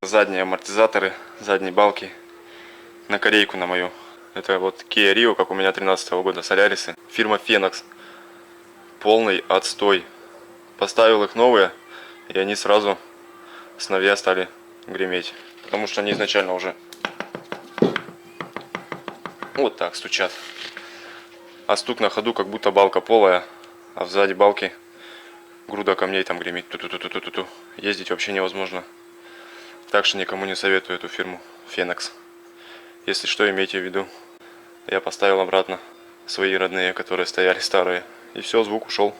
задние амортизаторы, задние балки на корейку на мою. Это вот Kia Rio, как у меня 13-го года, Солярисы. Фирма Phoenix. Полный отстой. Поставил их новые, и они сразу с новья стали греметь. Потому что они изначально уже вот так стучат. А стук на ходу, как будто балка полая, а сзади балки груда камней там гремит. Ту-ту-ту-ту-ту-ту. Ездить вообще невозможно. Так что никому не советую эту фирму Phoenix. Если что, имейте в виду. Я поставил обратно свои родные, которые стояли старые. И все, звук ушел.